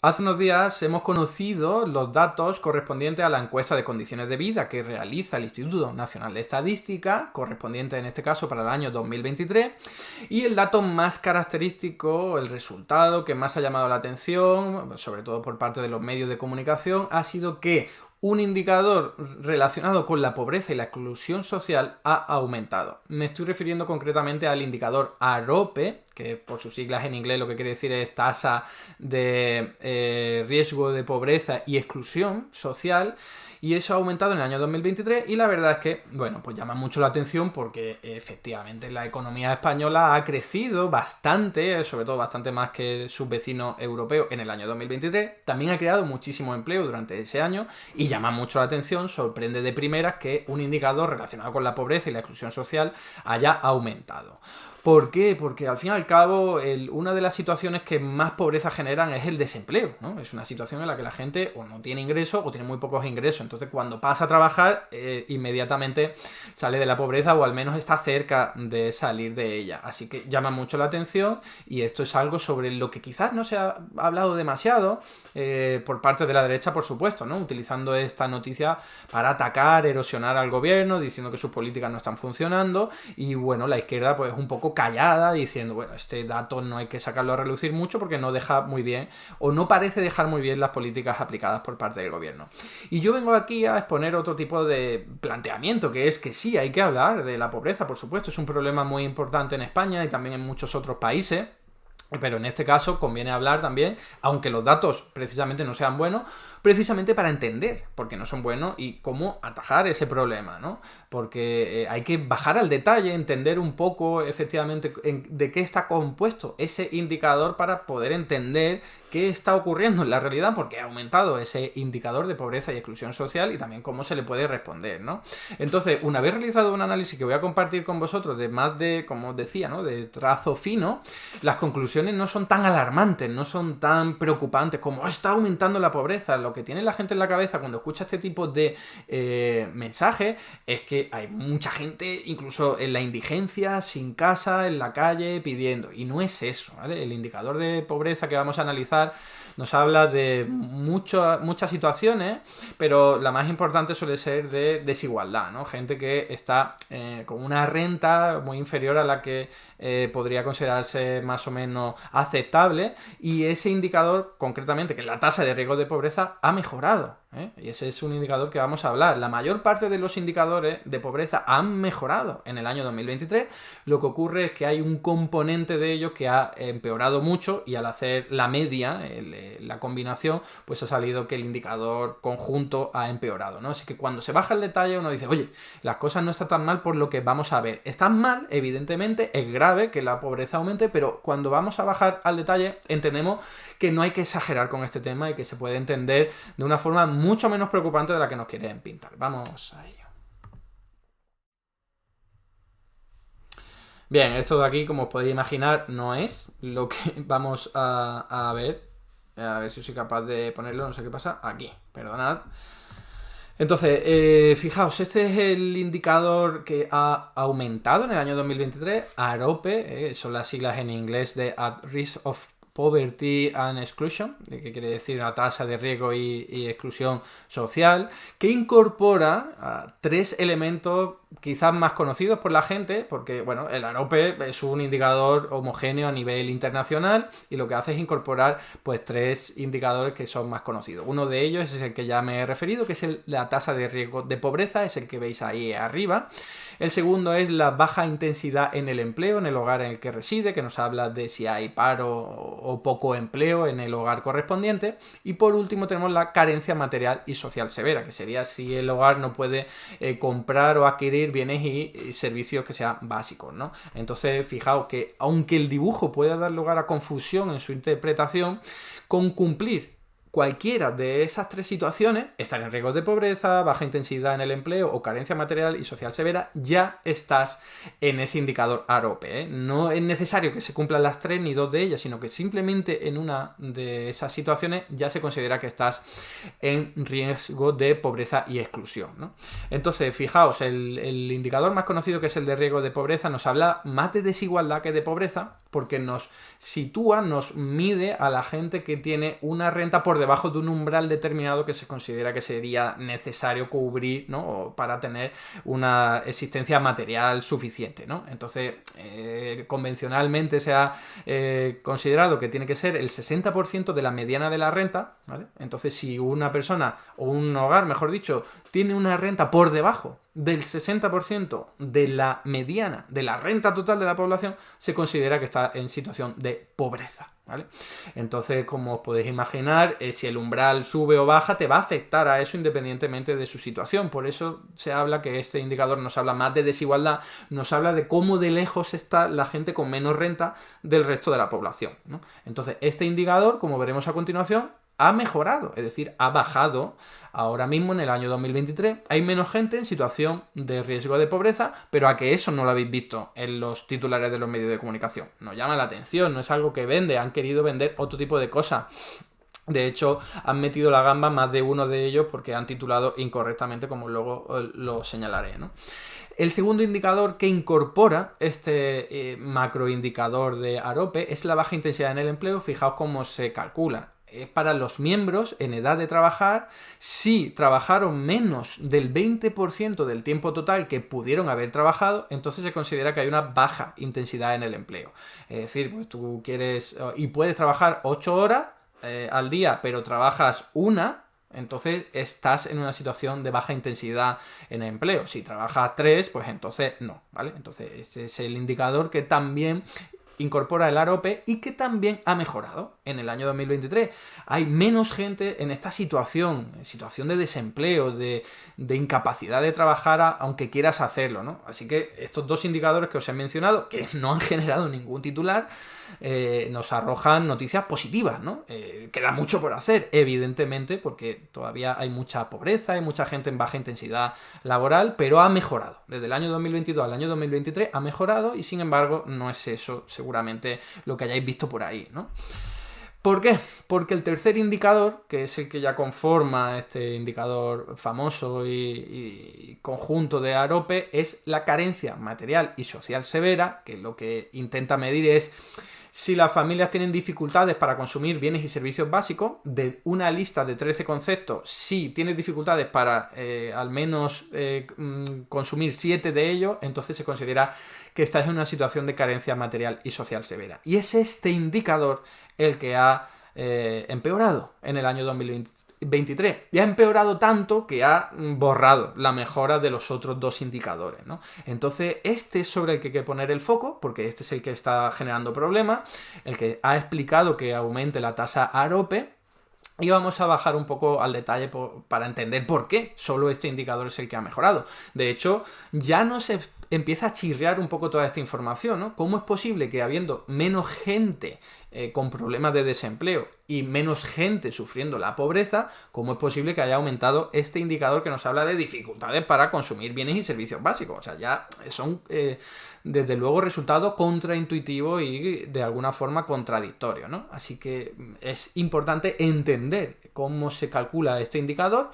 Hace unos días hemos conocido los datos correspondientes a la encuesta de condiciones de vida que realiza el Instituto Nacional de Estadística, correspondiente en este caso para el año 2023, y el dato más característico, el resultado que más ha llamado la atención, sobre todo por parte de los medios de comunicación, ha sido que un indicador relacionado con la pobreza y la exclusión social ha aumentado. Me estoy refiriendo concretamente al indicador AROPE, que por sus siglas en inglés lo que quiere decir es tasa de riesgo de pobreza y exclusión social, y eso ha aumentado en el año 2023 y la verdad es que, bueno, pues llama mucho la atención porque efectivamente la economía española ha crecido bastante, sobre todo bastante más que sus vecinos europeos en el año 2023. También ha creado muchísimo empleo durante ese año y llama mucho la atención, sorprende de primeras que un indicador relacionado con la pobreza y la exclusión social haya aumentado. ¿Por qué? Porque al fin y al cabo una de las situaciones que más pobreza generan es el desempleo, ¿no? Es una situación en la que la gente o no tiene ingresos o tiene muy pocos ingresos. Entonces cuando pasa a trabajar inmediatamente sale de la pobreza o al menos está cerca de salir de ella. Así que llama mucho la atención y esto es algo sobre lo que quizás no se ha hablado demasiado por parte de la derecha, por supuesto, ¿no? Utilizando esta noticia para atacar, erosionar al gobierno, diciendo que sus políticas no están funcionando y bueno, la izquierda pues un poco callada diciendo, bueno, este dato no hay que sacarlo a relucir mucho porque no deja muy bien o no parece dejar muy bien las políticas aplicadas por parte del gobierno. Y yo vengo aquí a exponer otro tipo de planteamiento, que es que sí, hay que hablar de la pobreza, por supuesto, es un problema muy importante en España y también en muchos otros países. Pero en este caso conviene hablar también, aunque los datos precisamente no sean buenos, precisamente para entender por qué no son buenos y cómo atajar ese problema, ¿no? Porque hay que bajar al detalle, entender un poco efectivamente de qué está compuesto ese indicador para poder entender qué está ocurriendo en la realidad, porque ha aumentado ese indicador de pobreza y exclusión social y también cómo se le puede responder, ¿no? Entonces, una vez realizado un análisis que voy a compartir con vosotros de más de, como os decía, ¿no? De trazo fino, las conclusiones no son tan alarmantes, no son tan preocupantes como está aumentando la pobreza. Lo que tiene la gente en la cabeza cuando escucha este tipo de mensajes es que hay mucha gente, incluso en la indigencia, sin casa, en la calle, pidiendo. Y no es eso, ¿vale? El indicador de pobreza que vamos a analizar nos habla de muchas situaciones, pero la más importante suele ser de desigualdad, ¿no? Gente que está con una renta muy inferior a la que podría considerarse más o menos aceptable y ese indicador, concretamente, que es la tasa de riesgo de pobreza, ha mejorado. Y ese es un indicador que vamos a hablar. La mayor parte de los indicadores de pobreza han mejorado en el año 2023. Lo que ocurre es que hay un componente de ellos que ha empeorado mucho y al hacer la media, la combinación, pues ha salido que el indicador conjunto ha empeorado, ¿no? Así que cuando se baja el detalle uno dice, oye, las cosas no están tan mal por lo que vamos a ver. Están mal, evidentemente, es grave que la pobreza aumente, pero cuando vamos a bajar al detalle entendemos que no hay que exagerar con este tema y que se puede entender de una forma mucho menos preocupante de la que nos quieren pintar. Vamos a ello. Bien, esto de aquí, como os podéis imaginar, no es lo que vamos a ver. A ver si soy capaz de ponerlo, no sé qué pasa. Aquí, perdonad. Entonces, fijaos, este es el indicador que ha aumentado en el año 2023, AROPE, son las siglas en inglés de At Risk of Poverty and Exclusion, que quiere decir la tasa de riesgo y exclusión social, que incorpora tres elementos quizás más conocidos por la gente, porque bueno, el AROPE es un indicador homogéneo a nivel internacional y lo que hace es incorporar pues tres indicadores que son más conocidos. Uno de ellos es el que ya me he referido, que es la tasa de riesgo de pobreza, es el que veis ahí arriba. El segundo es la baja intensidad en el empleo, en el hogar en el que reside, que nos habla de si hay paro o poco empleo en el hogar correspondiente. Y por último tenemos la carencia material y social severa, que sería si el hogar no puede comprar o adquirir bienes y servicios que sean básicos, ¿no? Entonces, fijaos que aunque el dibujo pueda dar lugar a confusión en su interpretación, con cumplir cualquiera de esas tres situaciones, estar en riesgo de pobreza, baja intensidad en el empleo o carencia material y social severa, ya estás en ese indicador AROPE, ¿eh? No es necesario que se cumplan las tres ni dos de ellas, sino que simplemente en una de esas situaciones ya se considera que estás en riesgo de pobreza y exclusión, ¿no? Entonces, fijaos, el indicador más conocido, que es el de riesgo de pobreza, nos habla más de desigualdad que de pobreza, porque nos sitúa, nos mide a la gente que tiene una renta por debajo de un umbral determinado que se considera que sería necesario cubrir, ¿no? Para tener una existencia material suficiente, ¿no? Entonces, convencionalmente se ha considerado que tiene que ser el 60% de la mediana de la renta, ¿vale? Entonces, si una persona, o un hogar, mejor dicho, tiene una renta por debajo del 60% de la mediana de la renta total de la población, se considera que está en situación de pobreza, ¿vale? Entonces, como os podéis imaginar, si el umbral sube o baja, te va a afectar a eso independientemente de su situación. Por eso se habla que este indicador nos habla más de desigualdad, nos habla de cómo de lejos está la gente con menos renta del resto de la población, ¿no? Entonces, este indicador, como veremos a continuación, ha mejorado, es decir, ha bajado. Ahora mismo, en el año 2023, hay menos gente en situación de riesgo de pobreza, pero a que eso no lo habéis visto en los titulares de los medios de comunicación. Nos llama la atención, no es algo que vende, han querido vender otro tipo de cosas. De hecho, han metido la gamba más de uno de ellos porque han titulado incorrectamente, como luego lo señalaré, ¿no? El segundo indicador que incorpora este macroindicador de AROPE es la baja intensidad en el empleo. Fijaos cómo se calcula. Es para los miembros en edad de trabajar si trabajaron menos del 20% del tiempo total que pudieron haber trabajado, entonces se considera que hay una baja intensidad en el empleo. Es decir, pues tú quieres y puedes trabajar 8 horas al día, pero trabajas una, entonces estás en una situación de baja intensidad en el empleo. Si trabajas 3, pues entonces no, ¿vale? Entonces ese es el indicador que también incorpora el AROPE y que también ha mejorado en el año 2023. Hay menos gente en esta situación de desempleo, de incapacidad de trabajar aunque quieras hacerlo, ¿no? Así que estos dos indicadores que os he mencionado, que no han generado ningún titular, nos arrojan noticias positivas, ¿no? Queda mucho por hacer, evidentemente, porque todavía hay mucha pobreza, hay mucha gente en baja intensidad laboral, pero ha mejorado. Desde el año 2022 al año 2023 ha mejorado y, sin embargo, no es eso seguramente lo que hayáis visto por ahí, ¿no? ¿Por qué? Porque el tercer indicador, que es el que ya conforma este indicador famoso y conjunto de AROPE, es la carencia material y social severa, que lo que intenta medir es si las familias tienen dificultades para consumir bienes y servicios básicos. De una lista de 13 conceptos, si tienes dificultades para al menos consumir 7 de ellos, entonces se considera que estás en una situación de carencia material y social severa. Y es este indicador el que ha empeorado en el año 2023. Y ha empeorado tanto que ha borrado la mejora de los otros dos indicadores, ¿no? Entonces, este es sobre el que hay que poner el foco, porque este es el que está generando problemas, el que ha explicado que aumente la tasa AROPE. Y vamos a bajar un poco al detalle para entender por qué solo este indicador es el que ha mejorado. De hecho, ya no se empieza a chirriar un poco toda esta información, ¿no? ¿Cómo es posible que habiendo menos gente con problemas de desempleo y menos gente sufriendo la pobreza, cómo es posible que haya aumentado este indicador que nos habla de dificultades para consumir bienes y servicios básicos? O sea, ya son desde luego resultados contraintuitivos y de alguna forma contradictorios, ¿no? Así que es importante entender cómo se calcula este indicador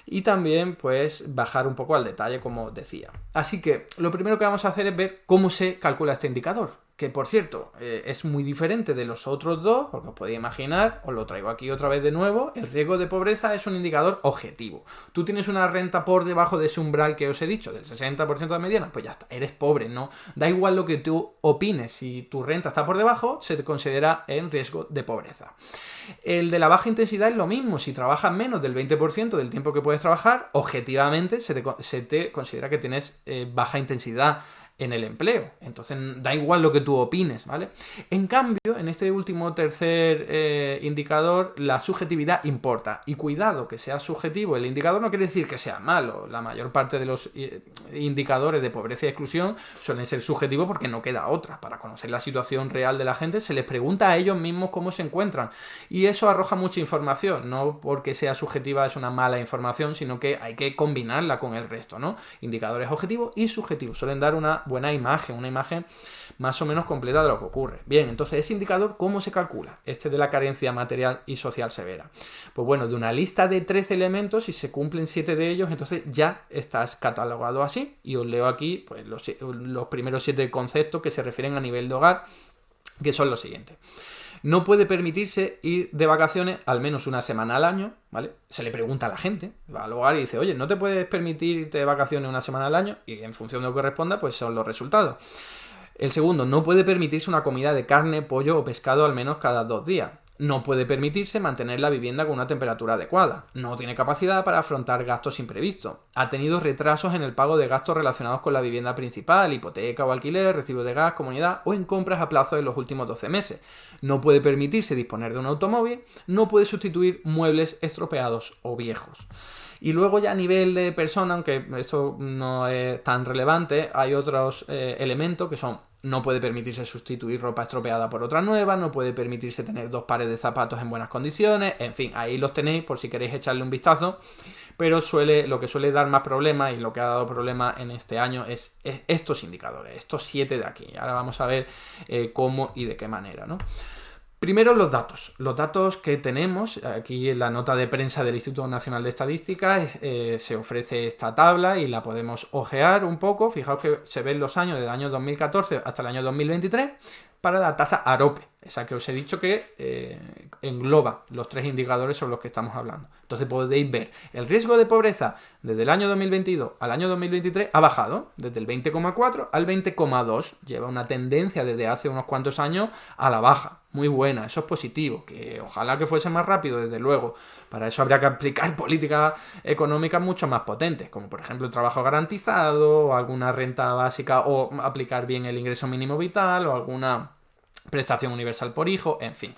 y también, pues, bajar un poco al detalle, como decía. Así que lo primero que vamos a hacer es ver cómo se calcula este indicador, que, por cierto, es muy diferente de los otros dos, porque os podéis imaginar, os lo traigo aquí otra vez de nuevo, el riesgo de pobreza es un indicador objetivo. Tú tienes una renta por debajo de ese umbral que os he dicho, del 60% de mediana, pues ya está, eres pobre, ¿no? Da igual lo que tú opines, si tu renta está por debajo, se te considera en riesgo de pobreza. El de la baja intensidad es lo mismo, si trabajas menos del 20% del tiempo que puedes trabajar, objetivamente se te considera que tienes baja intensidad en el empleo. Entonces da igual lo que tú opines, ¿vale? En cambio, en este último tercer indicador, la subjetividad importa. Y cuidado, que sea subjetivo el indicador no quiere decir que sea malo. La mayor parte de los indicadores de pobreza y exclusión suelen ser subjetivos porque no queda otra. Para conocer la situación real de la gente se les pregunta a ellos mismos cómo se encuentran. Y eso arroja mucha información. No porque sea subjetiva es una mala información, sino que hay que combinarla con el resto, ¿no? Indicadores objetivos y subjetivos suelen dar una buena imagen, una imagen más o menos completa de lo que ocurre. Bien, entonces ese indicador, ¿cómo se calcula? Este de la carencia material y social severa. Pues bueno, de una lista de 13 elementos, si se cumplen 7 de ellos, entonces ya estás catalogado así. Y os leo aquí pues, los primeros 7 conceptos que se refieren a nivel de hogar, que son los siguientes. No puede permitirse ir de vacaciones al menos una semana al año, ¿vale? Se le pregunta a la gente, va al hogar y dice, oye, ¿no te puedes permitir irte de vacaciones una semana al año? Y en función de lo que responda, pues son los resultados. El segundo, no puede permitirse una comida de carne, pollo o pescado al menos cada 2 días. No puede permitirse mantener la vivienda con una temperatura adecuada. No tiene capacidad para afrontar gastos imprevistos. Ha tenido retrasos en el pago de gastos relacionados con la vivienda principal, hipoteca o alquiler, recibo de gas, comunidad o en compras a plazo en los últimos 12 meses. No puede permitirse disponer de un automóvil. No puede sustituir muebles estropeados o viejos. Y luego ya a nivel de persona, aunque esto no es tan relevante, hay otros elementos que son: no puede permitirse sustituir ropa estropeada por otra nueva, no puede permitirse tener 2 pares de zapatos en buenas condiciones, en fin, ahí los tenéis por si queréis echarle un vistazo, pero lo que suele dar más problemas y lo que ha dado problemas en este año es estos indicadores, estos 7 de aquí. Ahora vamos a ver cómo y de qué manera, ¿no? Primero los datos que tenemos, aquí en la nota de prensa del Instituto Nacional de Estadística se ofrece esta tabla y la podemos ojear un poco. Fijaos que se ven los años del año 2014 hasta el año 2023 para la tasa AROPE, esa que os he dicho que engloba los 3 indicadores sobre los que estamos hablando. Entonces podéis ver el riesgo de pobreza desde el año 2022 al año 2023 ha bajado desde el 20,4 al 20,2. Lleva una tendencia desde hace unos cuantos años a la baja. Muy buena, eso es positivo, que ojalá que fuese más rápido, desde luego. Para eso habría que aplicar políticas económicas mucho más potentes, como por ejemplo el trabajo garantizado, o alguna renta básica, o aplicar bien el ingreso mínimo vital, o alguna prestación universal por hijo, en fin.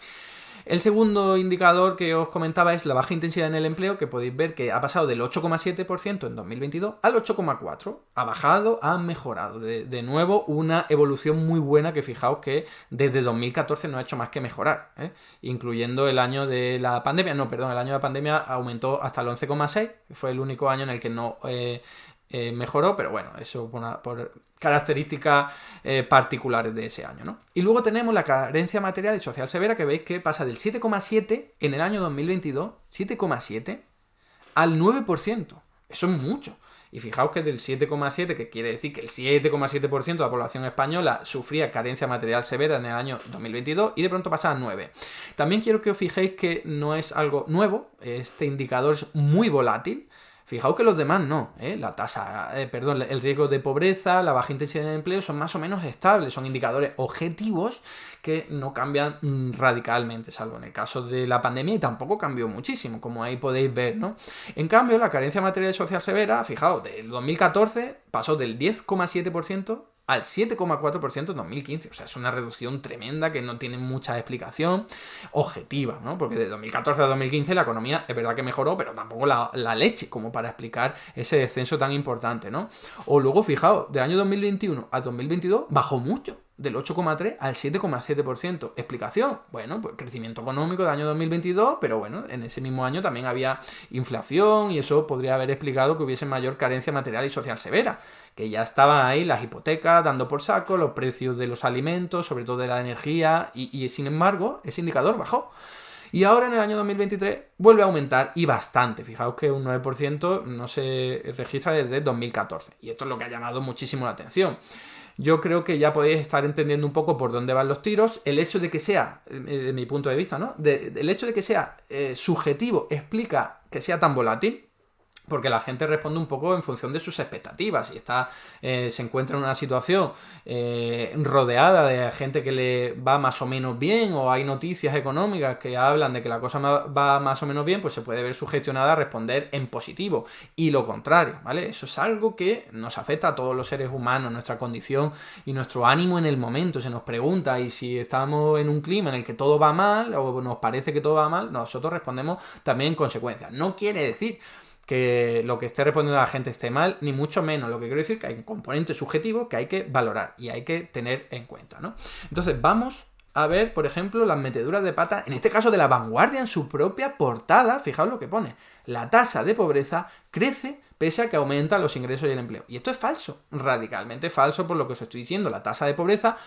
El segundo indicador que os comentaba es la baja intensidad en el empleo, que podéis ver que ha pasado del 8,7% en 2022 al 8,4%. Ha bajado, ha mejorado. De nuevo, una evolución muy buena que fijaos que desde 2014 no ha hecho más que mejorar, incluyendo el año de la pandemia. No, perdón, el año de la pandemia aumentó hasta el 11,6%. Fue el único año en el que no mejoró, pero bueno, eso por características particulares de ese año, ¿no? Y luego tenemos la carencia material y social severa, que veis que pasa del 7,7 en el año 2022, 7,7 al 9%. Eso es mucho. Y fijaos que del 7,7, que quiere decir que el 7,7% de la población española sufría carencia material severa en el año 2022 y de pronto pasa a 9. También quiero que os fijéis que no es algo nuevo, este indicador es muy volátil. Fijaos que los demás no, el riesgo de pobreza, la baja intensidad en el empleo son más o menos estables, son indicadores objetivos que no cambian radicalmente, salvo en el caso de la pandemia, y tampoco cambió muchísimo, como ahí podéis ver, ¿no? En cambio, la carencia material y social severa, fijaos, del 2014 pasó del 10,7% al 7,4% en 2015. O sea, es una reducción tremenda que no tiene mucha explicación objetiva, ¿no? Porque de 2014 a 2015 la economía es verdad que mejoró, pero tampoco la leche como para explicar ese descenso tan importante, ¿no? O luego, fijaos, del año 2021 a 2022 bajó mucho, del 8,3 al 7,7%. ¿Explicación? Bueno, pues crecimiento económico del año 2022, pero bueno, en ese mismo año también había inflación y eso podría haber explicado que hubiese mayor carencia material y social severa, que ya estaban ahí las hipotecas dando por saco, los precios de los alimentos, sobre todo de la energía, y sin embargo, ese indicador bajó. Y ahora en el año 2023 vuelve a aumentar y bastante. Fijaos que un 9% no se registra desde 2014. Y esto es lo que ha llamado muchísimo la atención. Yo creo que ya podéis estar entendiendo un poco por dónde van los tiros. El hecho de que sea, de mi punto de vista, ¿no? El hecho de que sea subjetivo explica que sea tan volátil. porque la gente responde un poco en función de sus expectativas. Si se encuentra en una situación rodeada de gente que le va más o menos bien, o hay noticias económicas que hablan de que la cosa va más o menos bien, pues se puede ver sugestionada a responder en positivo. Y lo contrario, ¿vale? Eso es algo que nos afecta a todos los seres humanos, nuestra condición y nuestro ánimo en el momento. Se nos pregunta, y si estamos en un clima en el que todo va mal, o nos parece que todo va mal, nosotros respondemos también en consecuencia. No quiere decir que lo que esté respondiendo la gente esté mal, ni mucho menos. Lo que quiero decir es que hay un componente subjetivo que hay que valorar y hay que tener en cuenta, ¿no? Entonces vamos a ver, por ejemplo, las meteduras de pata, en este caso de La Vanguardia, en su propia portada. Fijaos lo que pone: la tasa de pobreza crece pese a que aumentan los ingresos y el empleo. Y esto es falso, radicalmente falso, por lo que os estoy diciendo. La tasa de pobreza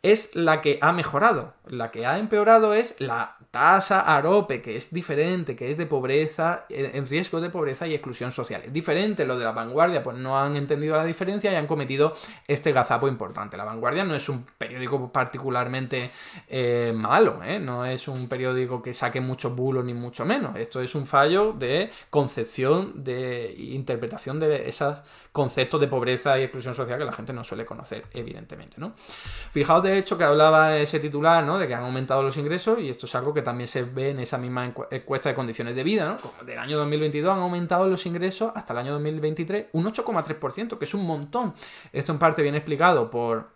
es la que ha mejorado. La que ha empeorado es la tasa AROPE, que es diferente, que es de pobreza, en riesgo de pobreza y exclusión social. Es diferente. Los de La Vanguardia pues no han entendido la diferencia y han cometido este gazapo importante. La Vanguardia no es un periódico particularmente malo, ¿eh? No es un periódico que saque muchos bulos ni mucho menos. Esto es un fallo de concepción, de interpretación de esos conceptos de pobreza y exclusión social que la gente no suele conocer, evidentemente, ¿no? Fijaos, de hecho, que hablaba ese titular, ¿no?, de que han aumentado los ingresos, y esto es algo que también se ve en esa misma encuesta de condiciones de vida, ¿no? Como del año 2022 han aumentado los ingresos hasta el año 2023 un 8,3%, que es un montón. Esto en parte viene explicado por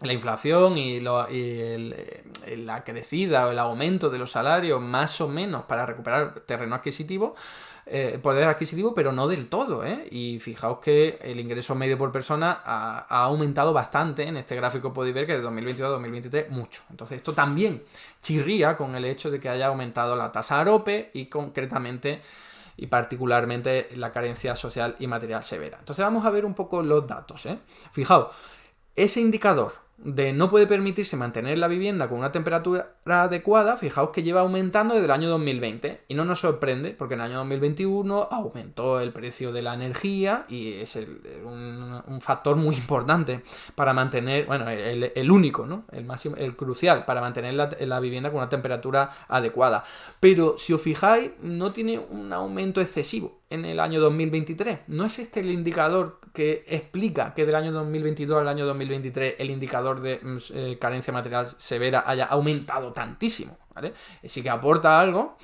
la inflación y la crecida o el aumento de los salarios, más o menos, para recuperar terreno adquisitivo, poder adquisitivo, pero no del todo, ¿eh? Y fijaos que el ingreso medio por persona ha aumentado bastante. En este gráfico podéis ver que de 2022 a 2023 mucho. Entonces esto también chirría con el hecho de que haya aumentado la tasa AROPE y concretamente y particularmente la carencia social y material severa. Entonces vamos a ver un poco los datos, ¿eh? Fijaos, ese indicador de no puede permitirse mantener la vivienda con una temperatura adecuada, fijaos que lleva aumentando desde el año 2020, y no nos sorprende porque en el año 2021 aumentó el precio de la energía y es un factor muy importante para mantener, bueno, el único, ¿no?, el crucial para mantener la vivienda con una temperatura adecuada. Pero si os fijáis, no tiene un aumento excesivo en el año 2023. No es este el indicador que explica que del año 2022 al año 2023 el indicador de carencia material severa haya aumentado tantísimo, ¿vale? Sí que aporta algo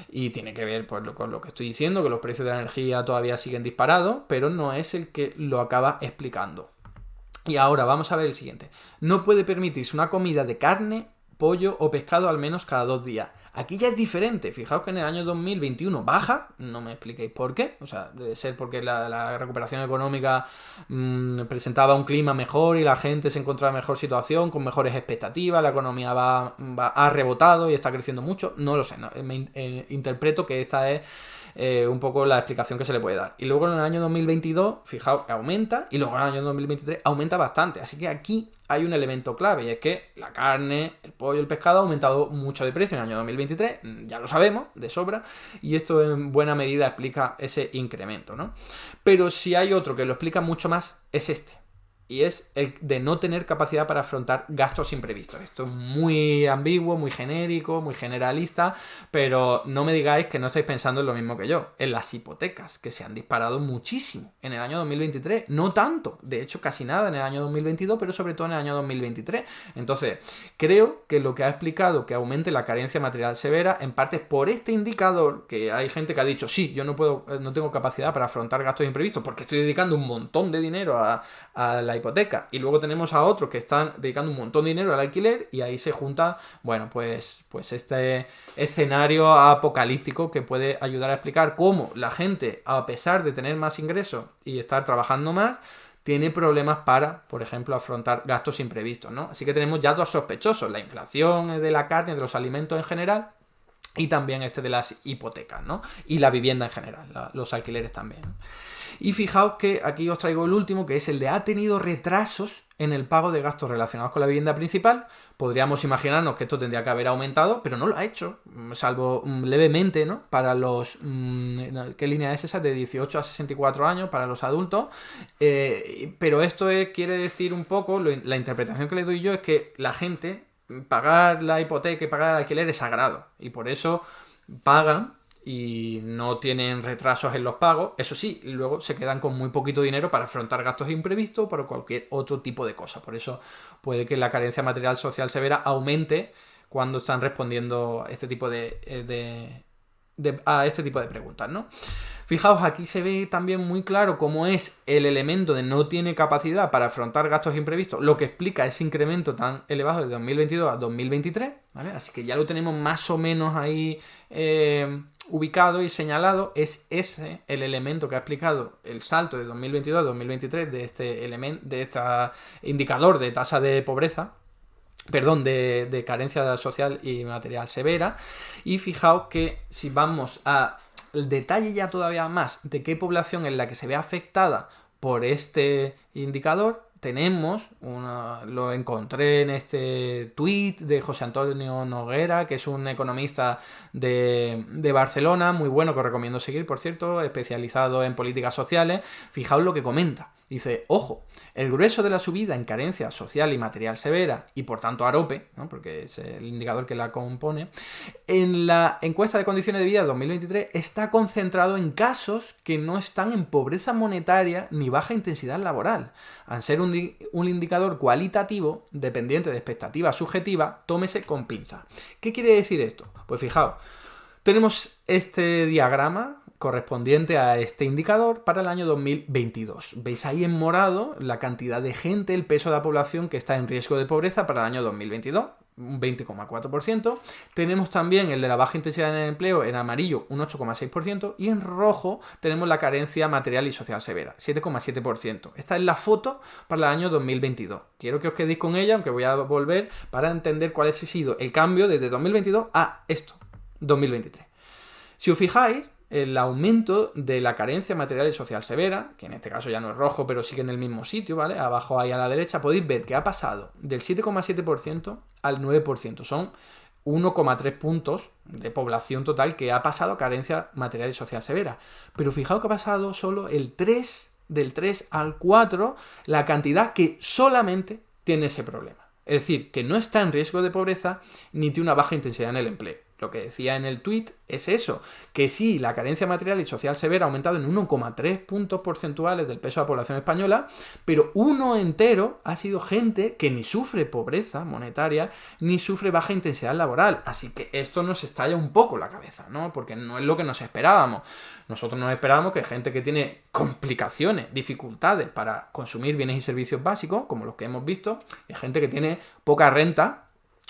y tiene que ver pues, con lo que estoy diciendo, que los precios de la energía todavía siguen disparados, pero no es el que lo acaba explicando. Y ahora vamos a ver el siguiente. No puede permitirse una comida de carne, pollo o pescado al menos cada 2 días. Aquí ya es diferente. Fijaos que en el año 2021 baja, no me expliquéis por qué, o sea, debe ser porque la recuperación económica presentaba un clima mejor y la gente se encontraba en mejor situación, con mejores expectativas, la economía ha rebotado y está creciendo mucho, no lo sé, no, interpreto que esta es un poco la explicación que se le puede dar. Y luego en el año 2022, fijaos, aumenta, y luego en el año 2023 aumenta bastante, así que aquí hay un elemento clave, y es que la carne, el pollo, el pescado ha aumentado mucho de precio en el año 2023, ya lo sabemos, de sobra, y esto en buena medida explica ese incremento, ¿no? Pero si hay otro que lo explica mucho más, es este. Y es el de no tener capacidad para afrontar gastos imprevistos. Esto es muy ambiguo, muy genérico, muy generalista, pero no me digáis que no estáis pensando en lo mismo que yo. En las hipotecas, que se han disparado muchísimo en el año 2023. No tanto, de hecho casi nada en el año 2022, pero sobre todo en el año 2023. Entonces, creo que lo que ha explicado que aumente la carencia material severa, en parte es por este indicador, que hay gente que ha dicho, sí, yo no tengo capacidad para afrontar gastos imprevistos porque estoy dedicando un montón de dinero a la hipoteca, y luego tenemos a otros que están dedicando un montón de dinero al alquiler, y ahí se junta, bueno, pues este escenario apocalíptico que puede ayudar a explicar cómo la gente, a pesar de tener más ingresos y estar trabajando más, tiene problemas para, por ejemplo, afrontar gastos imprevistos, ¿no? Así que tenemos ya dos sospechosos: la inflación de la carne, de los alimentos en general, y también este de las hipotecas, ¿no? Y la vivienda en general, los alquileres también, ¿no? Y fijaos que aquí os traigo el último, que es el de ha tenido retrasos en el pago de gastos relacionados con la vivienda principal. Podríamos imaginarnos que esto tendría que haber aumentado, pero no lo ha hecho, salvo levemente, ¿no? Para los... ¿qué línea es esa? De 18 a 64 años para los adultos. Pero esto quiere decir un poco, la interpretación que le doy yo es que la gente, pagar la hipoteca y pagar el alquiler es sagrado, y por eso pagan y no tienen retrasos en los pagos, eso sí, luego se quedan con muy poquito dinero para afrontar gastos imprevistos o por cualquier otro tipo de cosa. Por eso puede que la carencia material social severa aumente cuando están respondiendo a este tipo de preguntas, ¿no? Fijaos, aquí se ve también muy claro cómo es el elemento de no tiene capacidad para afrontar gastos imprevistos, lo que explica ese incremento tan elevado de 2022 a 2023, ¿vale? Así que ya lo tenemos más o menos ahí ubicado y señalado. Es ese el elemento que ha explicado el salto de 2022 a 2023 de este indicador de tasa de pobreza, perdón, de carencia social y material severa. Y fijaos que si vamos a el detalle ya todavía más de qué población es la que se ve afectada por este indicador, lo encontré en este tuit de José Antonio Noguera, que es un economista de Barcelona, muy bueno, que os recomiendo seguir, por cierto, especializado en políticas sociales. Fijaos lo que comenta. Dice, ojo, el grueso de la subida en carencia social y material severa, y por tanto AROPE, ¿no? Porque es el indicador que la compone, en la encuesta de condiciones de vida 2023 está concentrado en casos que no están en pobreza monetaria ni baja intensidad laboral. Al ser un indicador cualitativo, dependiente de expectativas subjetivas, tómese con pinza. ¿Qué quiere decir esto? Pues fijaos, tenemos este diagrama correspondiente a este indicador para el año 2022. Veis ahí en morado la cantidad de gente, el peso de la población que está en riesgo de pobreza para el año 2022, un 20,4%. Tenemos también el de la baja intensidad en el empleo en amarillo, un 8,6%. Y en rojo tenemos la carencia material y social severa, 7,7%. Esta es la foto para el año 2022. Quiero que os quedéis con ella, aunque voy a volver para entender cuál ha sido el cambio desde 2022 a esto, 2023. Si os fijáis, el aumento de la carencia material y social severa, que en este caso ya no es rojo, pero sigue en el mismo sitio, ¿vale? Abajo ahí a la derecha podéis ver que ha pasado del 7,7% al 9%. Son 1,3 puntos de población total que ha pasado a carencia material y social severa. Pero fijaos que ha pasado solo del 3 al 4, la cantidad que solamente tiene ese problema. Es decir, que no está en riesgo de pobreza ni tiene una baja intensidad en el empleo. Lo que decía en el tuit es eso, que sí, la carencia material y social severa ha aumentado en 1,3 puntos porcentuales del peso de la población española, pero uno entero ha sido gente que ni sufre pobreza monetaria ni sufre baja intensidad laboral. Así que esto nos estalla un poco la cabeza, ¿no? Porque no es lo que nos esperábamos. Nosotros nos esperábamos que gente que tiene complicaciones, dificultades para consumir bienes y servicios básicos, como los que hemos visto, es gente que tiene poca renta,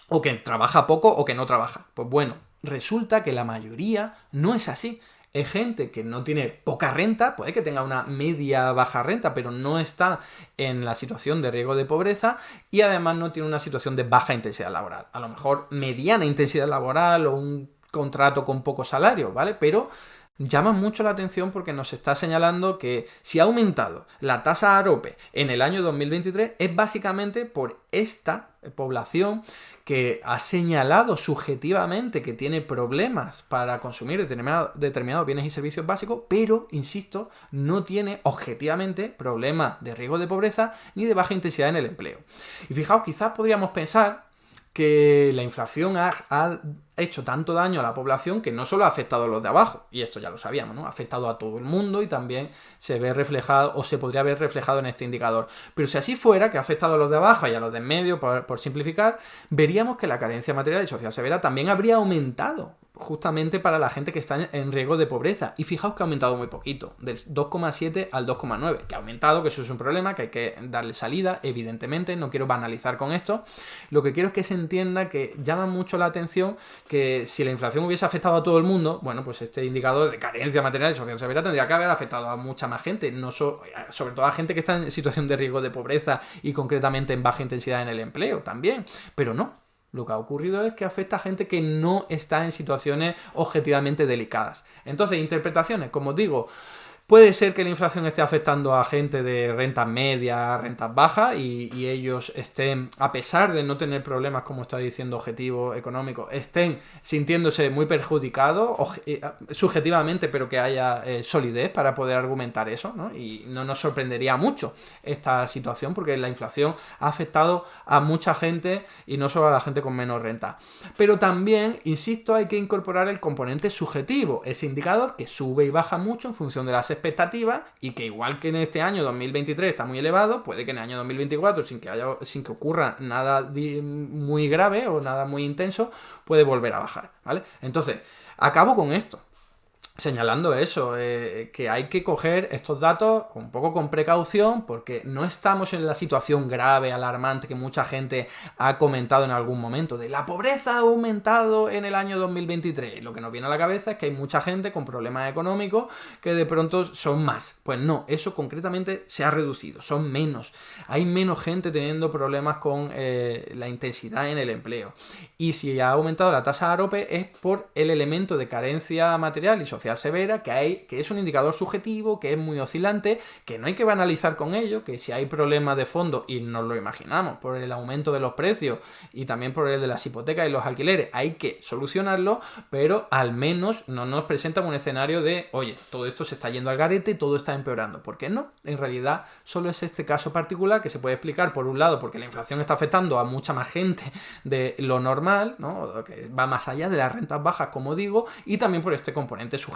o que trabaja poco o que no trabaja. Pues bueno, resulta que la mayoría no es así. Es gente que no tiene poca renta, puede que tenga una media baja renta, pero no está en la situación de riesgo de pobreza y además no tiene una situación de baja intensidad laboral. A lo mejor mediana intensidad laboral o un contrato con poco salario, ¿vale? Pero llama mucho la atención porque nos está señalando que si ha aumentado la tasa AROPE en el año 2023 es básicamente por esta población que ha señalado subjetivamente que tiene problemas para consumir determinados bienes y servicios básicos, pero, insisto, no tiene objetivamente problemas de riesgo de pobreza ni de baja intensidad en el empleo. Y fijaos, quizás podríamos pensar que la inflación ha hecho tanto daño a la población que no solo ha afectado a los de abajo, y esto ya lo sabíamos, ¿no? Ha afectado a todo el mundo y también se ve reflejado o se podría ver reflejado en este indicador. Pero si así fuera, que ha afectado a los de abajo y a los de en medio, por simplificar, veríamos que la carencia material y social severa también habría aumentado justamente para la gente que está en riesgo de pobreza. Y fijaos que ha aumentado muy poquito, del 2,7 al 2,9, que ha aumentado, que eso es un problema, que hay que darle salida, evidentemente, no quiero banalizar con esto. Lo que quiero es que se entienda que llama mucho la atención que si la inflación hubiese afectado a todo el mundo, bueno, pues este indicador de carencia material y social severa tendría que haber afectado a mucha más gente, sobre todo a gente que está en situación de riesgo de pobreza y concretamente en baja intensidad en el empleo también, pero no. Lo que ha ocurrido es que afecta a gente que no está en situaciones objetivamente delicadas. Entonces, interpretaciones, como os digo, Puede ser que la inflación esté afectando a gente de rentas medias, rentas bajas, y ellos estén, a pesar de no tener problemas, como está diciendo Objetivo Económico, estén sintiéndose muy perjudicados subjetivamente, pero que haya solidez para poder argumentar eso, ¿no? Y no nos sorprendería mucho esta situación, porque la inflación ha afectado a mucha gente y no solo a la gente con menos renta. Pero también, insisto, hay que incorporar el componente subjetivo, ese indicador que sube y baja mucho en función de las expectativas, y que igual que en este año 2023 está muy elevado, puede que en el año 2024, sin que ocurra nada muy grave o nada muy intenso, puede volver a bajar, ¿vale? Entonces, acabo con esto, señalando eso, que hay que coger estos datos un poco con precaución, porque no estamos en la situación grave, alarmante, que mucha gente ha comentado en algún momento, de la pobreza ha aumentado en el año 2023. Lo que nos viene a la cabeza es que hay mucha gente con problemas económicos que de pronto son más. Pues no, eso concretamente se ha reducido, son menos. Hay menos gente teniendo problemas con la intensidad en el empleo. Y si ha aumentado la tasa AROPE es por el elemento de carencia material y social severa que es un indicador subjetivo, que es muy oscilante, que no hay que banalizar con ello, que si hay problemas de fondo, y nos lo imaginamos, por el aumento de los precios y también por el de las hipotecas y los alquileres, hay que solucionarlo, pero al menos no nos presentan un escenario de, oye, todo esto se está yendo al garete, todo está empeorando. ¿Por qué no? En realidad solo es este caso particular que se puede explicar, por un lado, porque la inflación está afectando a mucha más gente de lo normal, ¿no? Que va más allá de las rentas bajas, como digo, y también por este componente subjetivo,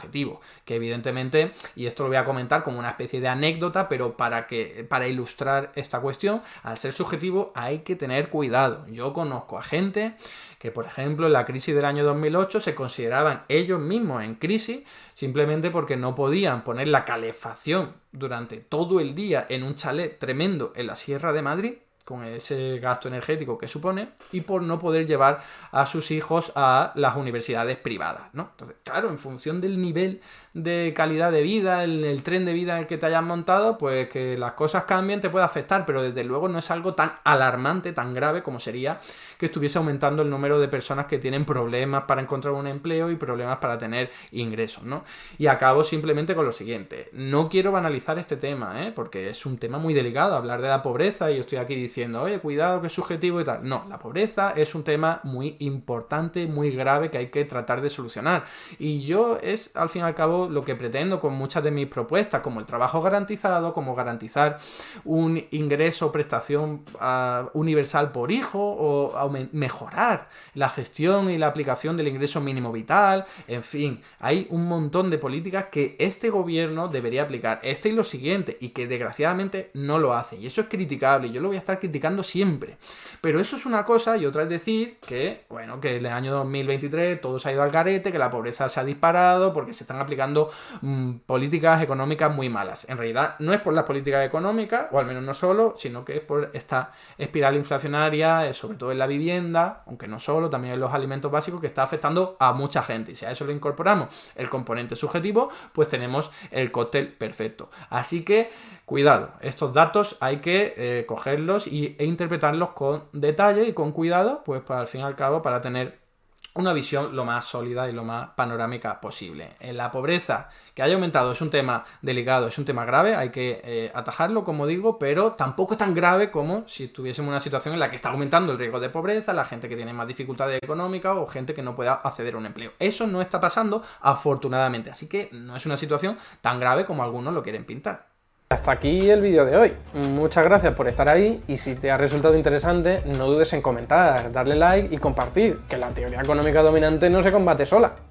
que evidentemente, y esto lo voy a comentar como una especie de anécdota, pero para ilustrar esta cuestión, al ser subjetivo hay que tener cuidado. Yo conozco a gente que, por ejemplo, en la crisis del año 2008 se consideraban ellos mismos en crisis simplemente porque no podían poner la calefacción durante todo el día en un chalet tremendo en la Sierra de Madrid, con ese gasto energético que supone, y por no poder llevar a sus hijos a las universidades privadas, ¿no? Entonces, claro, en función del nivel de calidad de vida, el tren de vida en el que te hayas montado, pues que las cosas cambien te puede afectar, pero desde luego no es algo tan alarmante, tan grave como sería que estuviese aumentando el número de personas que tienen problemas para encontrar un empleo y problemas para tener ingresos, ¿no? Y acabo simplemente con lo siguiente. No quiero banalizar este tema, porque es un tema muy delicado, hablar de la pobreza, y yo estoy aquí diciendo, oye, cuidado que es subjetivo y tal. No, la pobreza es un tema muy importante, muy grave, que hay que tratar de solucionar. Y yo es, al fin y al cabo, lo que pretendo con muchas de mis propuestas, como el trabajo garantizado, como garantizar un ingreso o prestación universal por hijo, o mejorar la gestión y la aplicación del ingreso mínimo vital. En fin, hay un montón de políticas que este gobierno debería aplicar, y lo siguiente, y que desgraciadamente no lo hace. Y eso es criticable, y yo lo voy a estar criticando siempre. Pero eso es una cosa, y otra es decir que, bueno, que en el año 2023 todo se ha ido al garete, que la pobreza se ha disparado porque se están aplicando políticas económicas muy malas. En realidad no es por las políticas económicas, o al menos no solo, sino que es por esta espiral inflacionaria, sobre todo en la vivienda, aunque no solo, también en los alimentos básicos, que está afectando a mucha gente. Y si a eso le incorporamos el componente subjetivo, pues tenemos el cóctel perfecto. Así que cuidado, estos datos hay que cogerlos e interpretarlos con detalle y con cuidado, pues al fin y al cabo, para tener una visión lo más sólida y lo más panorámica posible. En la pobreza, que haya aumentado, es un tema delicado, es un tema grave, hay que atajarlo, como digo, pero tampoco es tan grave como si estuviésemos en una situación en la que está aumentando el riesgo de pobreza, la gente que tiene más dificultades económicas o gente que no pueda acceder a un empleo. Eso no está pasando, afortunadamente, así que no es una situación tan grave como algunos lo quieren pintar. Hasta aquí el vídeo de hoy. Muchas gracias por estar ahí, y si te ha resultado interesante, no dudes en comentar, darle like y compartir, que la teoría económica dominante no se combate sola.